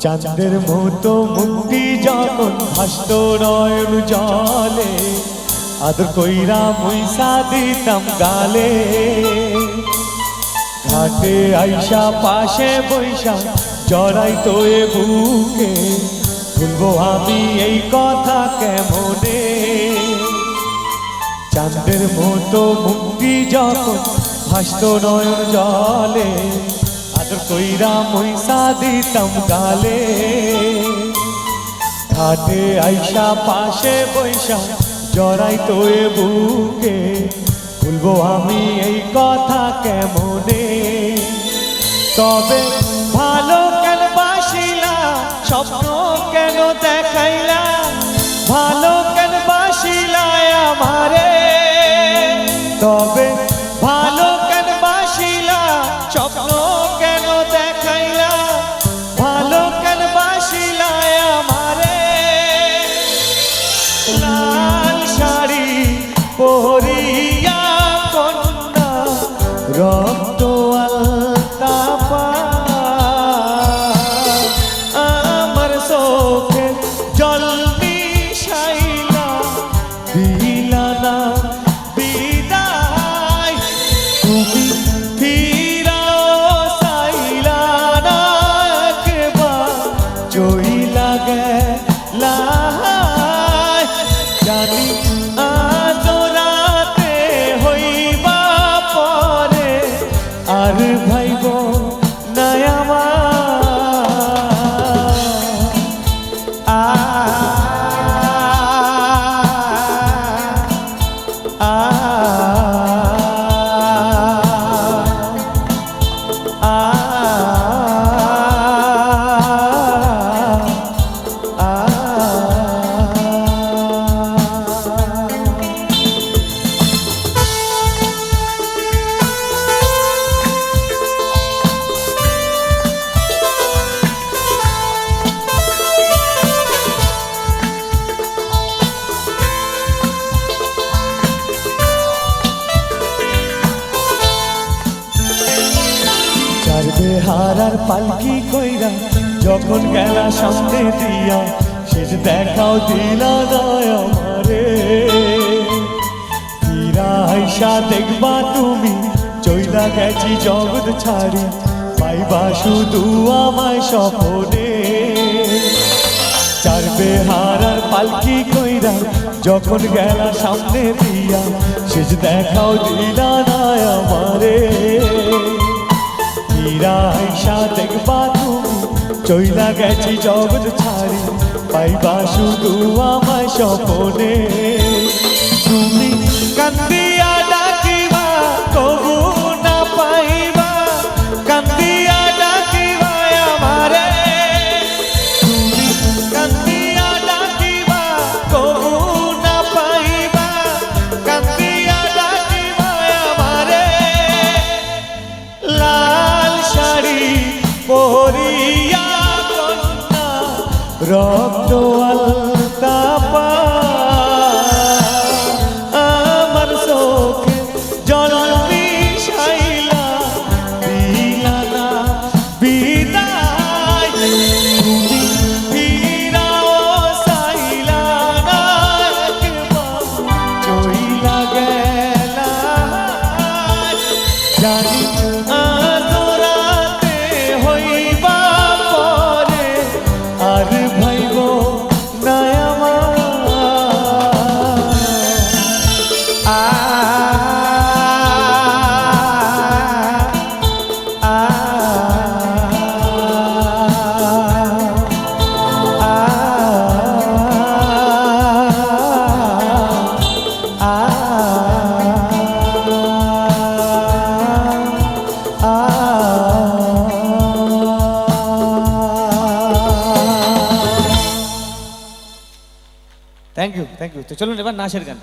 চাঁদের মতো মুক্তি যখন ভাসত নয়ন জলে, আদর কইরা মুইসা দিতাম গালে। ঘাটে আইসা পাশে বৈশা জড়াইতো এ বুকে, ভুলবো আমি এই কথা কেমনে। চাঁদের মতো মুক্তি যখন ভাসত নয়ন জলে, আদর কইরা মুইসা দিতাম গালে। ঘাটে আইসা পাশে বৈশা জড়াইতো এ বুকে, ভুলবো আমি এই কথা কেমনে। তবে ভালো কেন বাসিলা, স্বপ্ন কেন দেখাইলা, ভালো কেন বাসিলা আমারে। তবে ভালো কেন বাসিলা, স্বপ্ন কেন দেখাইলা, ভালো কেন বাসিলা আমারে। লাল শাড়ি পরিয়া কন্যা রক্ত আলতা পা, আমার চোখে জল মিশাইলা দিলা না বিদায়। তুমি ফিরাও চাইলা না, একবার চইলা গেলা। জানি আজ রাতে হইবা পরে, আর ভাইব না আমার। হারার পালকি কইরা যখন গেলা সামনে দিয়া, শেষ দেখাও দিলা নয় আমারে। ফিরা আইসা দেখবা তুমি চইলা গেছি জগৎ ছাড়ি, পাইবা শুধু আমায় স্বপনে। চারবে হারার পালকি কইরা যখন গেলা সামনে দিয়া, শেষ দেখাও দিলা নয় আমারে। ফিরা আইসা দেখবা তুমি চইলা গেছি জগৎ ছাড়ি, পাইবা শুধু আমায় স্বপনে। তুমি কান্দিয়া ডাকিবা তবু না পাইবা, কান্দিয়া ডাকিবা আমারে। তুমি কান্দিয়া ডাকিবা তবু না পাইবা, কান্দিয়া ডাকিবা আমারে। লাল শাড়ি পরিয়া কন্যা রক্ত আলতা পা, আমার চোখে জল থ্যাংক ইউ। তো চলুন এবার নাচের গান।